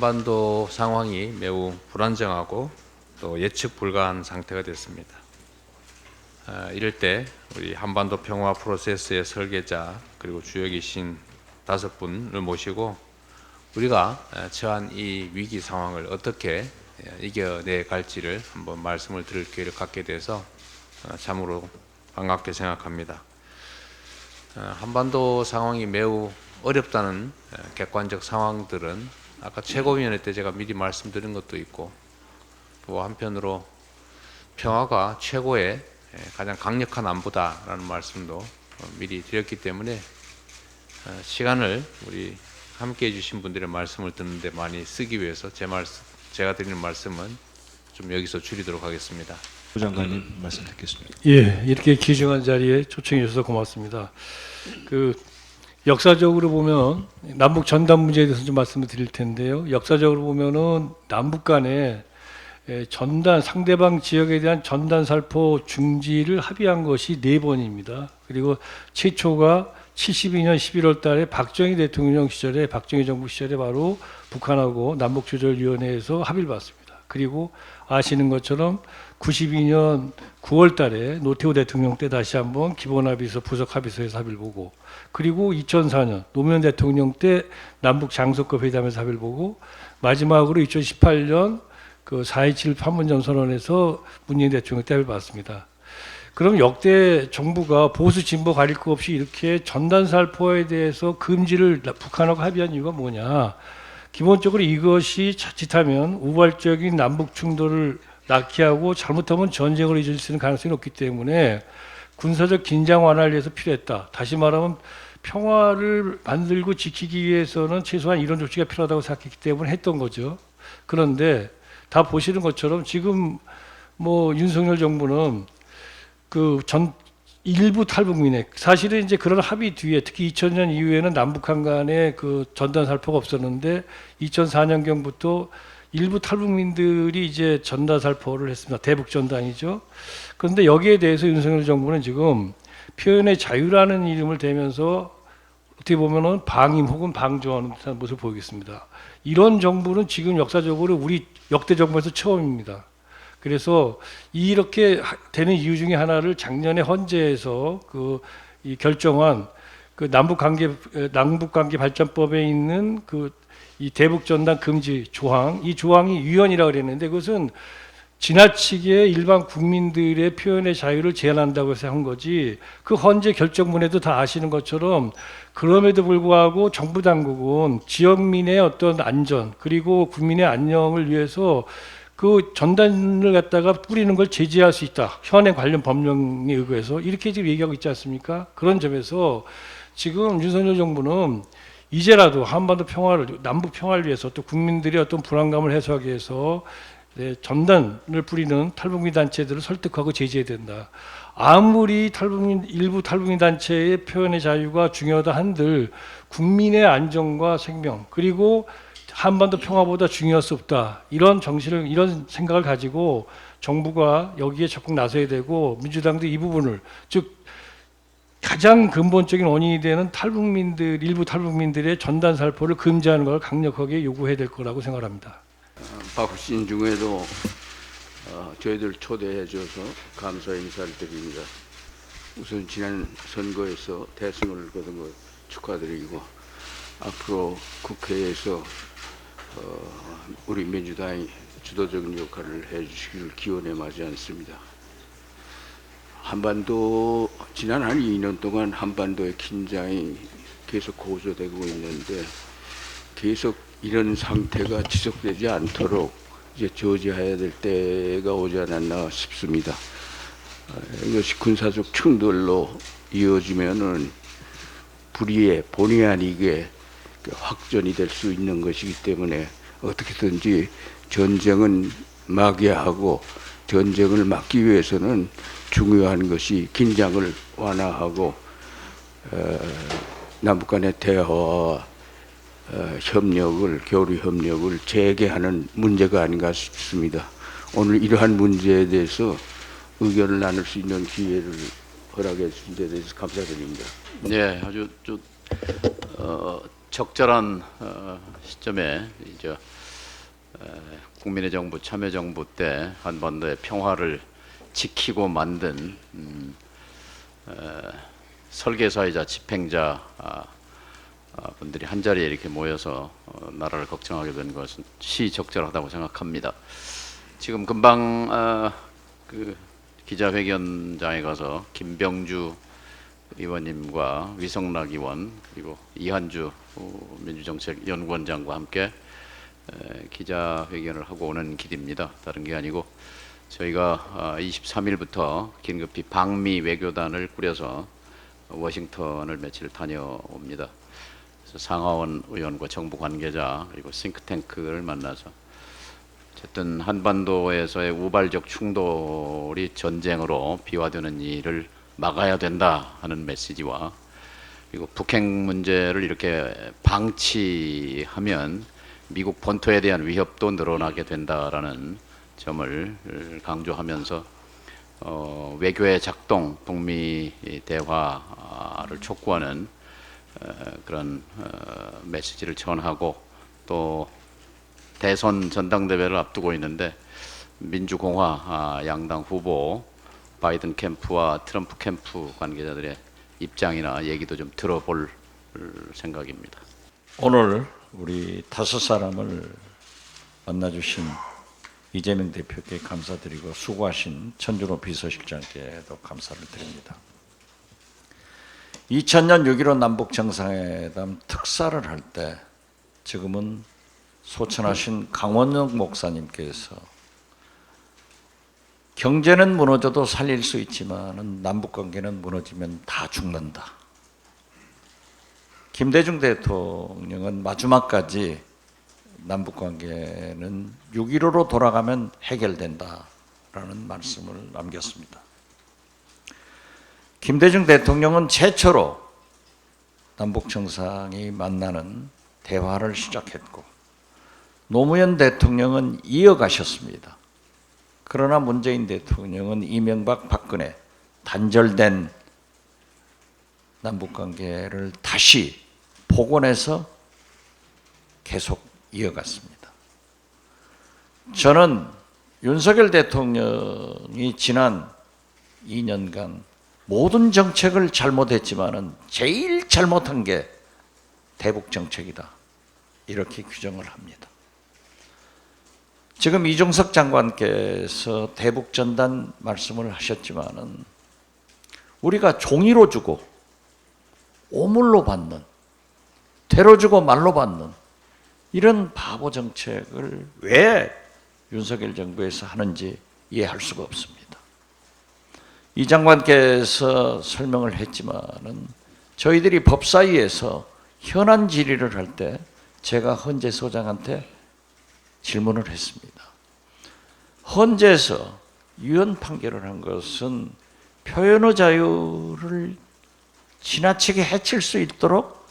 한반도 상황이 매우 불안정하고 또 예측 불가한 상태가 됐습니다. 이럴 때 우리 한반도 평화 프로세스의 설계자 그리고 주역이신 5분을 모시고 우리가 처한 이 위기 상황을 어떻게 이겨내 갈지를 한번 말씀을 드릴 기회를 갖게 돼서 참으로 반갑게 생각합니다. 한반도 상황이 매우 어렵다는 객관적 상황들은 아까 최고위원회 때 제가 미리 말씀드린 것도 있고 또 한편으로 평화가 최고의 가장 강력한 안보다라는 말씀도 미리 드렸기 때문에 시간을 우리 함께 해주신 분들의 말씀을 듣는데 많이 쓰기 위해서 제가 드리는 말씀은 좀 여기서 줄이도록 하겠습니다. 부 장관님 말씀 듣겠습니다. 예, 이렇게 귀중한 자리에 초청해 주셔서 고맙습니다. 역사적으로 보면 남북 전단 문제에 대해서 좀 말씀을 드릴 텐데요. 역사적으로 보면은 남북 간에 전단 상대방 지역에 대한 전단 살포 중지를 합의한 것이 4번입니다. 그리고 최초가 72년 11월 달에 박정희 대통령 시절에 박정희 정부 시절에 바로 북한하고 남북조절위원회에서 합의를 봤습니다. 그리고 아시는 것처럼 92년 9월 달에 노태우 대통령 때 다시 한번 기본합의서 부속합의서에서 합의를 보고 그리고 2004년 노무현 대통령 때 남북 장소급 회담에서 합의를 보고 마지막으로 2018년 그 4.27 판문점 선언에서 문재인 대통령 때 합의를 봤습니다. 그럼 역대 정부가 보수 진보 가릴 것 없이 이렇게 전단 살포에 대해서 금지를 북한하고 합의한 이유가 뭐냐? 기본적으로 이것이 자칫하면 우발적인 남북 충돌을 낳게 하고 잘못하면 전쟁으로 이어질 수 있는 가능성이 높기 때문에 군사적 긴장 완화를 위해서 필요했다. 다시 말하면 평화를 만들고 지키기 위해서는 최소한 이런 조치가 필요하다고 생각했기 때문에 했던 거죠. 그런데 다 보시는 것처럼 지금 뭐 윤석열 정부는 일부 탈북민의 사실은 이제 그런 합의 뒤에 특히 2000년 이후에는 남북한 간에 그 전단 살포가 없었는데 2004년경부터 일부 탈북민들이 이제 전단 살포를 했습니다. 대북 전단이죠. 그런데 여기에 대해서 윤석열 정부는 지금 표현의 자유라는 이름을 대면서 어떻게 보면은 방임 혹은 방조하는 듯한 모습을 보이겠습니다. 이런 정부는 지금 역사적으로 우리 역대 정부에서 처음입니다. 그래서 이렇게 되는 이유 중에 하나를 작년에 헌재에서 이 결정한 그 남북관계 발전법에 있는 이 대북전단 금지 조항, 이 조항이 위헌이라고 그랬는데 그것은 지나치게 일반 국민들의 표현의 자유를 제한한다고 해서 한 거지 그 헌재 결정문에도 다 아시는 것처럼 그럼에도 불구하고 정부 당국은 지역민의 어떤 안전 그리고 국민의 안녕을 위해서 그 전단을 갖다가 뿌리는 걸 제지할 수 있다. 현행 관련 법령에 의거해서 이렇게 지금 얘기하고 있지 않습니까? 그런 점에서 지금 윤석열 정부는 이제라도 한반도 평화를 남북 평화를 위해서 또 국민들의 어떤 불안감을 해소하기 위해서 전단을 뿌리는 탈북민 단체들을 설득하고 제지해야 된다. 아무리 일부 탈북민 단체의 표현의 자유가 중요하다 한들 국민의 안전과 생명 그리고 한반도 평화보다 중요할 수 없다. 이런 생각을 가지고 정부가 여기에 적극 나서야 되고 민주당도 이 부분을 즉 가장 근본적인 원인이 되는 일부 탈북민들의 전단 살포를 금지하는 걸 강력하게 요구해야 될 거라고 생각합니다. 바쁘신 중에도 저희들 초대해 줘서 감사 인사를 드립니다. 우선 지난 선거에서 대승을 거둔 것 축하드리고 앞으로 국회에서 우리 민주당이 주도적인 역할을 해주시기를 기원해 마지 않습니다. 한반도 지난 한 2년 동안 한반도의 긴장이 계속 고조되고 있는데 계속 이런 상태가 지속되지 않도록 이제 저지해야 될 때가 오지 않았나 싶습니다. 이것이 군사적 충돌로 이어지면은 불의의 본의 아니게 확전이 될 수 있는 것이기 때문에 어떻게든지 전쟁은 막아야 하고 전쟁을 막기 위해서는 중요한 것이 긴장을 완화하고 남북 간의 대화와 교류 협력을 재개하는 문제가 아닌가 싶습니다. 오늘 이러한 문제에 대해서 의견을 나눌 수 있는 기회를 허락해 주신 데 대해서 감사드립니다. 네, 아주 적절한 시점에 이제 국민의 정부, 참여정부 때 한반도의 평화를 지키고 만든 설계사이자 집행자 분들이 한 자리에 이렇게 모여서 나라를 걱정하게 된 것은 시적절하다고 생각합니다. 지금 금방 그 기자회견장에 가서 김병주 의원님과 위성락 의원 그리고 이한주 민주정책연구원장과 함께 기자회견을 하고 오는 길입니다. 다른 게 아니고 저희가 23일부터 긴급히 방미 외교단을 꾸려서 워싱턴을 며칠 다녀옵니다. 그래서 상하원 의원과 정부 관계자 그리고 싱크탱크를 만나서 어쨌든 한반도에서의 우발적 충돌이 전쟁으로 비화되는 일을 막아야 된다 하는 메시지와 그리고 북핵 문제를 이렇게 방치하면 미국 본토에 대한 위협도 늘어나게 된다라는 점을 강조하면서 외교의 작동, 북미 대화를 촉구하는 그런 메시지를 전하고 또 대선 전당대회를 앞두고 있는데 민주공화 양당 후보 바이든 캠프와 트럼프 캠프 관계자들의 입장이나 얘기도 좀 들어볼 생각입니다. 오늘 우리 5사람을 만나주신 이재명 대표께 감사드리고 수고하신 천준호 비서실장께도 감사를 드립니다. 2000년 6.15 남북 정상회담 특사를 할 때 지금은 소천하신 강원영 목사님께서 경제는 무너져도 살릴 수 있지만 남북관계는 무너지면 다 죽는다. 김대중 대통령은 마지막까지 남북관계는 6.15로 돌아가면 해결된다라는 말씀을 남겼습니다. 김대중 대통령은 최초로 남북정상이 만나는 대화를 시작했고 노무현 대통령은 이어가셨습니다. 그러나 문재인 대통령은 이명박 박근혜 단절된 남북관계를 다시 복원해서 계속 이어갔습니다. 저는 윤석열 대통령이 지난 2년간 모든 정책을 잘못했지만은 제일 잘못한 게 대북 정책이다. 이렇게 규정을 합니다. 지금 이종석 장관께서 대북 전단 말씀을 하셨지만은 우리가 종이로 주고 오물로 받는, 대로 주고 말로 받는 이런 바보 정책을 왜 윤석열 정부에서 하는지 이해할 수가 없습니다. 이 장관께서 설명을 했지만은 저희들이 법사위에서 현안 질의를 할 때 제가 헌재 소장한테 질문을 했습니다. 헌재에서 유언 판결을 한 것은 표현의 자유를 지나치게 해칠 수 있도록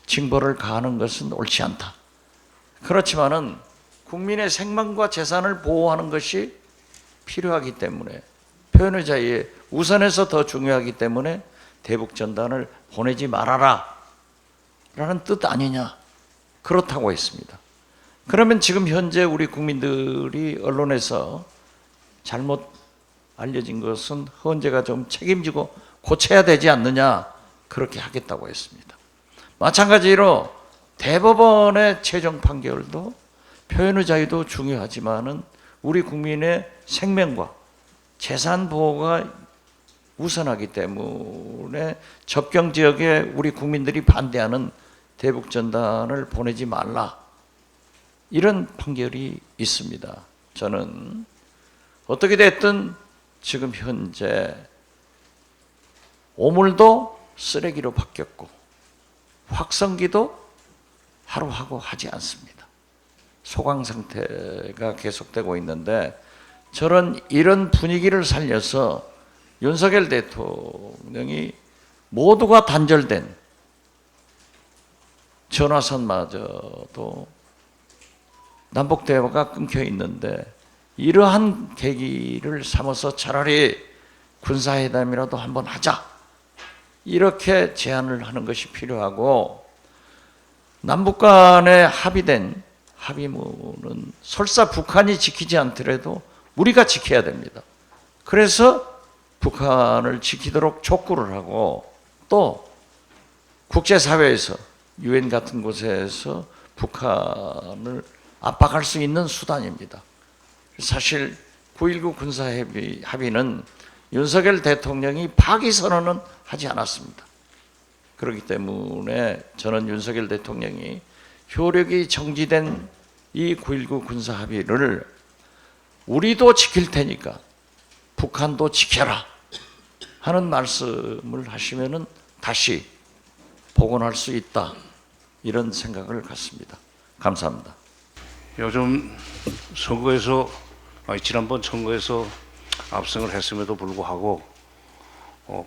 징벌을 가하는 것은 옳지 않다. 그렇지만은 국민의 생명과 재산을 보호하는 것이 필요하기 때문에 표현의 자유에 우선해서 더 중요하기 때문에 대북 전단을 보내지 말아라 라는 뜻 아니냐. 그렇다고 했습니다. 그러면 지금 현재 우리 국민들이 언론에서 잘못 알려진 것은 헌재가 좀 책임지고 고쳐야 되지 않느냐. 그렇게 하겠다고 했습니다. 마찬가지로 대법원의 최종 판결도 표현의 자유도 중요하지만은 우리 국민의 생명과 재산 보호가 우선하기 때문에 접경 지역에 우리 국민들이 반대하는 대북 전단을 보내지 말라. 이런 판결이 있습니다. 저는 어떻게 됐든 지금 현재 오물도 쓰레기로 바뀌었고 확성기도 하루하고 하지 않습니다. 소강 상태가 계속되고 있는데 저는 이런 분위기를 살려서 윤석열 대통령이 모두가 단절된 전화선마저도 남북대화가 끊겨 있는데 이러한 계기를 삼아서 차라리 군사회담이라도 한번 하자. 이렇게 제안을 하는 것이 필요하고 남북 간에 합의된 합의문은 설사 북한이 지키지 않더라도 우리가 지켜야 됩니다. 그래서 북한을 지키도록 촉구를 하고 또 국제사회에서 유엔 같은 곳에서 북한을 압박할 수 있는 수단입니다. 사실 9.19 군사합의는 윤석열 대통령이 파기 선언은 하지 않았습니다. 그렇기 때문에 저는 윤석열 대통령이 효력이 정지된 이 9.19 군사합의를 우리도 지킬 테니까 북한도 지켜라 하는 말씀을 하시면은 다시 복원할 수 있다, 이런 생각을 갖습니다. 감사합니다. 요즘 선거에서 지난번 선거에서 압승을 했음에도 불구하고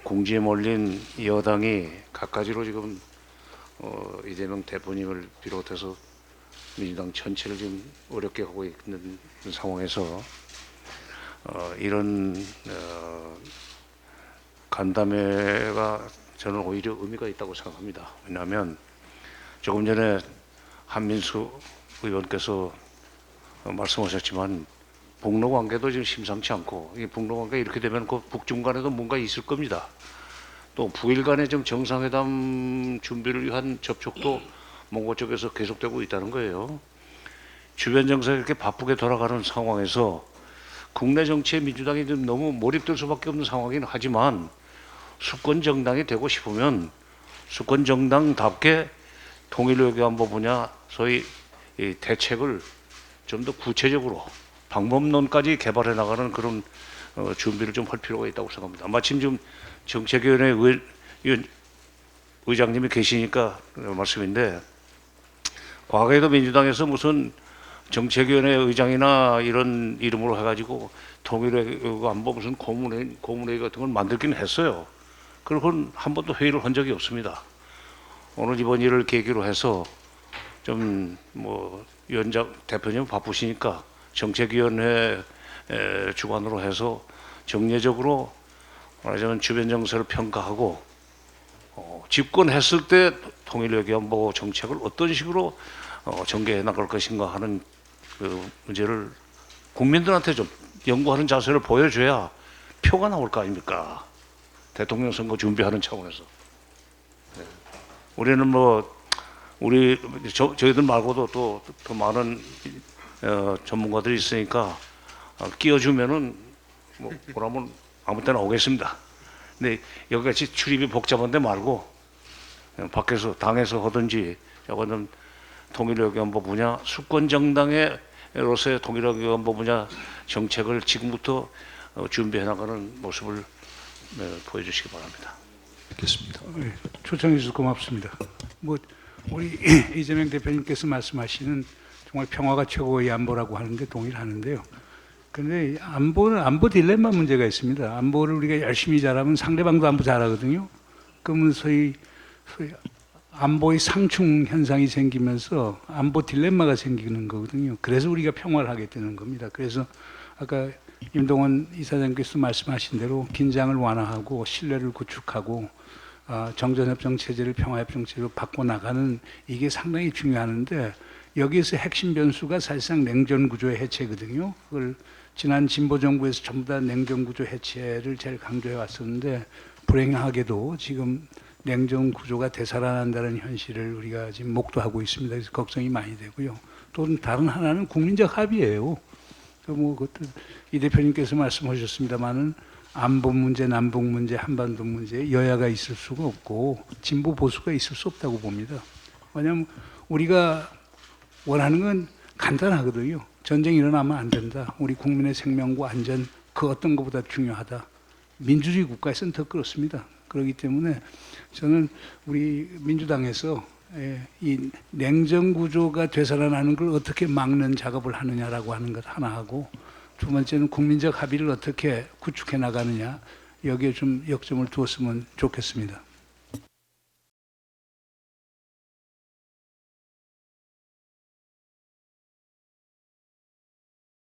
궁지에 몰린 여당이 갖가지로 지금 이재명 대표님을 비롯해서 민주당 전체를 지금 어렵게 하고 있는 상황에서 이런 간담회가 저는 오히려 의미가 있다고 생각합니다. 왜냐하면 조금 전에 한민수 의원께서 말씀하셨지만 북러 관계도 지금 심상치 않고, 이 북러 관계 이렇게 되면 그 북중 간에도 뭔가 있을 겁니다. 또 북일 간의 좀 정상회담 준비를 위한 접촉도 몽고 쪽에서 계속되고 있다는 거예요. 주변 정세가 이렇게 바쁘게 돌아가는 상황에서 국내 정치에 민주당이 좀 너무 몰입될 수밖에 없는 상황이긴 하지만, 수권 정당이 되고 싶으면 수권 정당답게 통일 외교안보 분야 소위 이 대책을 좀 더 구체적으로 방법론까지 개발해 나가는 그런 준비를 좀 할 필요가 있다고 생각합니다. 마침 지금 정책위원회 의장님이 계시니까 말씀인데, 과거에도 민주당에서 무슨 정책위원회 의장이나 이런 이름으로 해가지고 통일외교안보 무슨 고문회의 같은 걸 만들긴 했어요. 그건 한 번도 회의를 한 적이 없습니다. 오늘 이번 일을 계기로 해서 좀 위원장 대표님 바쁘시니까 정책위원회 주관으로 해서 정례적으로 말하자면 주변 정세를 평가하고 집권했을 때 통일외교안보 정책을 어떤 식으로 전개해 나갈 것인가 하는 그 문제를 국민들한테 좀 연구하는 자세를 보여줘야 표가 나올 거 아닙니까? 대통령 선거 준비하는 차원에서. 우리는 저희들 말고도 또 더 많은 전문가들이 있으니까 끼워주면은 뭐라면 아무 때나 오겠습니다. 근데 여기같이 출입이 복잡한 데 말고 밖에서 당에서 하든지 저거는 통일외교안보 분야 수권 정당으로서의 통일외교안보 분야 정책을 지금부터 준비해 나가는 모습을 보여주시기 바랍니다. 듣겠습니다. 네, 초청해 주셔서 고맙습니다. 우리 이재명 대표님께서 말씀하시는 정말 평화가 최고의 안보라고 하는데 동의를 하는데요. 그런데 안보 딜레마 문제가 있습니다. 안보를 우리가 열심히 잘하면 상대방도 안보 잘하거든요. 그러면 소위 안보의 상충 현상이 생기면서 안보 딜레마가 생기는 거거든요. 그래서 우리가 평화를 하게 되는 겁니다. 그래서 아까 임동원 이사장께서 말씀하신 대로 긴장을 완화하고 신뢰를 구축하고 정전협정 체제를 평화협정 체제로 바꿔나가는, 이게 상당히 중요하는데, 여기에서 핵심 변수가 사실상 냉전구조의 해체거든요. 그걸 지난 진보정부에서 전부 다 냉전구조 해체를 제일 강조해 왔었는데, 불행하게도 지금 냉전구조가 되살아난다는 현실을 우리가 지금 목도하고 있습니다. 그래서 걱정이 많이 되고요. 또 다른 하나는 국민적 합의예요. 그것도 이 대표님께서 말씀하셨습니다마는 안보 문제, 남북 문제, 한반도 문제 여야가 있을 수가 없고 진보 보수가 있을 수 없다고 봅니다. 왜냐하면 우리가 원하는 건 간단하거든요. 전쟁이 일어나면 안 된다. 우리 국민의 생명과 안전 그 어떤 것보다 중요하다. 민주주의 국가에서는 더 그렇습니다. 그렇기 때문에 저는 우리 민주당에서 이 냉전 구조가 되살아나는 걸 어떻게 막는 작업을 하느냐라고 하는 것 하나 하고, 두 번째는 국민적 합의를 어떻게 구축해 나가느냐, 여기에 좀 역점을 두었으면 좋겠습니다.